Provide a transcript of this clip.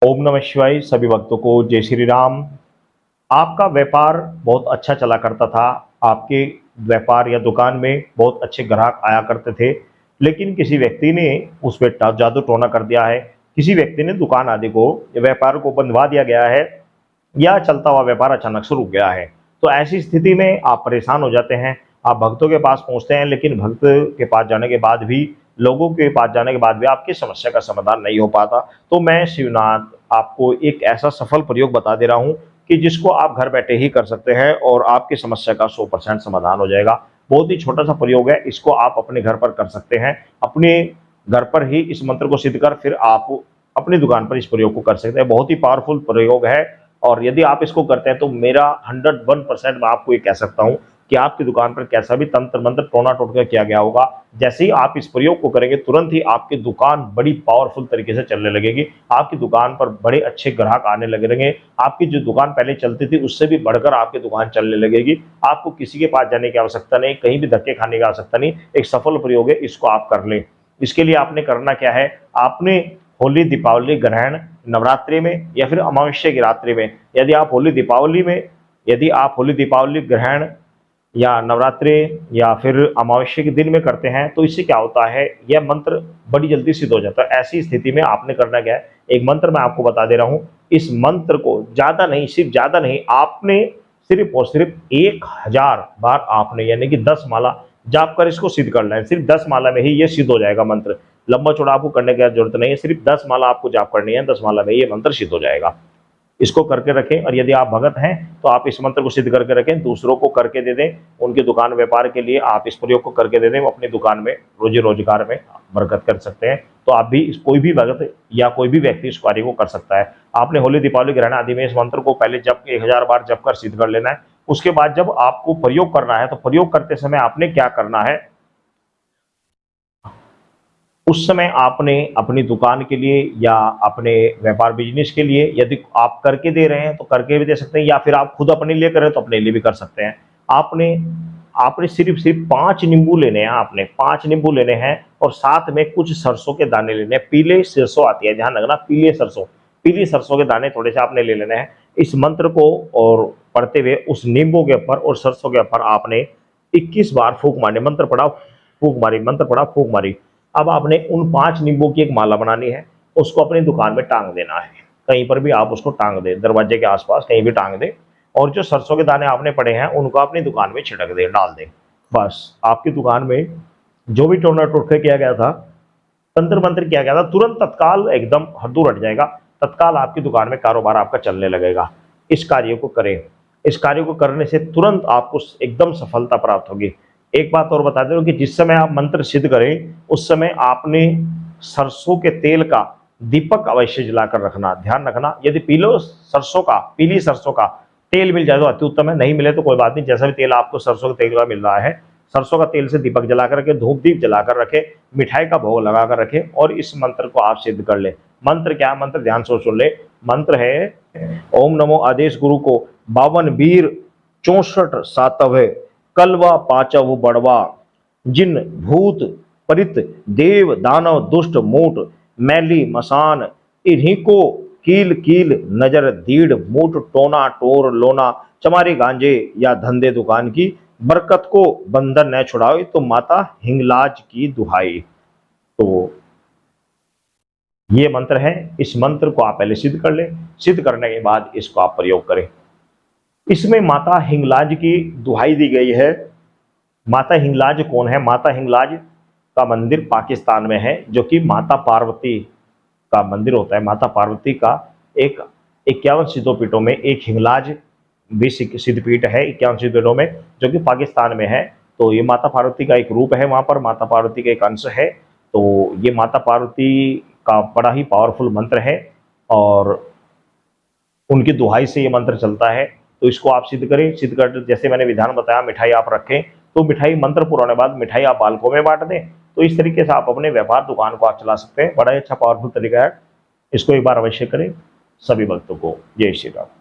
ओम नमः शिवाय। सभी भक्तों को जय श्री राम। आपका व्यापार बहुत अच्छा चला करता था। आपके व्यापार या दुकान में बहुत अच्छे ग्राहक आया करते थे, लेकिन किसी व्यक्ति ने उस पे जादू टोना कर दिया है। किसी व्यक्ति ने दुकान आदि को, व्यापार को बंधवा दिया गया है, या चलता हुआ व्यापार अचानक से रुक गया है। तो ऐसी स्थिति में आप परेशान हो जाते हैं। आप भक्तों के पास पहुंचते हैं, लेकिन भक्त के पास जाने के बाद भी, लोगों के पास जाने के बाद भी आपकी समस्या का समाधान नहीं हो पाता। तो मैं शिवनाथ आपको एक ऐसा सफल प्रयोग बता दे रहा हूं कि जिसको आप घर बैठे ही कर सकते हैं और आपकी समस्या का 100% समाधान हो जाएगा। बहुत ही छोटा सा प्रयोग है, इसको आप अपने घर पर कर सकते हैं। अपने घर पर ही इस मंत्र को सिद्ध कर फिर आप अपनी दुकान पर इस प्रयोग को कर सकते हैं। बहुत ही पावरफुल प्रयोग है, और यदि आप इसको करते हैं तो मेरा 101% मैं आपको ये कह सकता हूं कि आपकी दुकान पर कैसा भी तंत्र मंत्र टोना टोटका किया गया होगा, जैसे ही आप इस प्रयोग को करेंगे तुरंत ही आपकी दुकान बड़ी पावरफुल तरीके से चलने लगेगी। आपकी दुकान पर बड़े अच्छे ग्राहक आने लगेंगे। आपकी जो दुकान पहले चलती थी उससे भी बढ़कर आपकी दुकान चलने लगेगी। आपको किसी के पास जाने की आवश्यकता नहीं, कहीं भी धक्के खाने की आवश्यकता नहीं। एक सफल प्रयोग है, इसको आप कर लें। इसके लिए आपने करना क्या है, आपने होली दीपावली ग्रहण नवरात्रि में या फिर अमावस्या की रात्रि में, यदि आप होली दीपावली ग्रहण या नवरात्रि या फिर अमावस्या के दिन में करते हैं, तो इससे क्या होता है, यह मंत्र बड़ी जल्दी सिद्ध हो जाता है। ऐसी स्थिति में आपने करना क्या है, एक मंत्र मैं आपको बता दे रहा हूं। इस मंत्र को ज्यादा नहीं, आपने सिर्फ और सिर्फ 1000 बार आपने, यानी कि 10 माला जाप कर इसको सिद्ध करना है। सिर्फ 10 माला में ही ये सिद्ध हो जाएगा मंत्र। लंबा चौड़ा आपको करने की जरूरत नहीं है, सिर्फ 10 माला आपको जाप करनी है। 10 माला में ये मंत्र सिद्ध हो जाएगा। इसको करके रखें, और यदि आप भगत हैं तो आप इस मंत्र को सिद्ध करके रखें, दूसरों को करके दे दें। उनकी दुकान व्यापार के लिए आप इस प्रयोग को करके दे दें, वो अपनी दुकान में रोजी रोजगार में बरकत कर सकते हैं। तो आप भी कोई भी भगत या कोई भी व्यक्ति इस कार्य को कर सकता है। आपने होली दीपावली ग्रहण आदि में इस मंत्र को पहले जब 1000 बार जब कर सिद्ध कर लेना है। उसके बाद जब आपको प्रयोग करना है, तो प्रयोग करते समय आपने क्या करना है, उस समय आपने अपनी दुकान के लिए या अपने व्यापार बिजनेस के लिए, यदि आप करके दे रहे हैं तो करके भी दे सकते हैं, या फिर आप खुद अपने लिए करें तो अपने लिए भी कर सकते हैं। आपने आपने सिर्फ सिर्फ 5 नींबू लेने हैं। आपने 5 नींबू लेने हैं, और साथ में कुछ सरसों के दाने लेने हैं। पीले सरसों आती है, ध्यान रखना, पीली सरसों के दाने थोड़े से आपने ले लेने हैं। इस मंत्र को और पढ़ते हुए उस नींबू के ऊपर और सरसों के ऊपर आपने 21 बार फूंक मारनी। मंत्र पढ़ा, फूंक मारी, मंत्र पढ़ा, फूंक मारी। अब आपने उन 5 नींबू की एक माला बनानी है, उसको अपनी दुकान में टांग देना है। कहीं पर भी आप उसको टांग दें, दरवाजे के आसपास कहीं भी टांग दें, और जो सरसों के दाने आपने पड़े हैं उनको अपनी दुकान में छिड़क दें, डाल दें। बस आपकी दुकान में जो भी टोना टोटका किया गया था, तंत्र मंत्र किया गया था, तुरंत तत्काल एकदम दूर हट जाएगा। तत्काल आपकी दुकान में कारोबार आपका चलने लगेगा। इस कार्य को करें। इस कार्य को करने से तुरंत आपको एकदम सफलता प्राप्त होगी। एक बात और बता दे कि जिस समय आप मंत्र सिद्ध करें उस समय आपने सरसों के तेल का दीपक अवश्य जलाकर रखना। ध्यान रखना, यदि पीली सरसों का तेल मिल जाए तो अति उत्तम है, नहीं मिले तो कोई बात नहीं। जैसा भी तेल आपको सरसों के तेल का मिल रहा है, सरसों का तेल से दीपक जलाकर रखें, धूप दीप जलाकर रखें, मिठाई का भोग लगाकर रखें, और इस मंत्र को आप सिद्ध कर ले। मंत्र क्या है, मंत्र ध्यान से सुन ले। मंत्र है ओम नमो आदेश गुरु को 52 वीर 64 सातव कलवा पाचव बड़वा जिन भूत परित देव दानव दुष्ट मूट मैली मसान इन्हीं को कील कील नजर दीड़ मूट टोना टोर लोना चमारी गांजे या धंधे दुकान की बरकत को बंधन न छुड़ाओ, तो माता हिंगलाज की दुहाई। तो ये मंत्र है। इस मंत्र को आप पहले सिद्ध कर लें। सिद्ध करने के बाद इसको आप प्रयोग करें। इसमें माता हिंगलाज की दुहाई दी गई है। माता हिंगलाज कौन है? माता हिंगलाज का मंदिर पाकिस्तान में है, जो कि माता पार्वती का मंदिर होता है। माता पार्वती का एक 51 सिद्धोपीठों में एक हिंगलाज भी सिद्धपीठ है, 51 सिद्धपीठों में, जो कि पाकिस्तान में है। तो ये माता पार्वती का एक रूप है, वहां पर माता पार्वती का एक अंश है। तो ये माता पार्वती का बड़ा ही पावरफुल मंत्र है, और उनकी दुहाई से ये मंत्र चलता है। तो इसको आप सिद्ध करें। सिद्ध कर, जैसे मैंने विधान बताया, मिठाई आप रखें, तो मिठाई मंत्र पूरा होने बाद मिठाई आप बालकों में बांट दें। तो इस तरीके से आप अपने व्यापार दुकान को आप चला सकते हैं। बड़ा ही अच्छा पावरफुल तरीका है, इसको एक बार अवश्य करें। सभी भक्तों को जय श्री राम।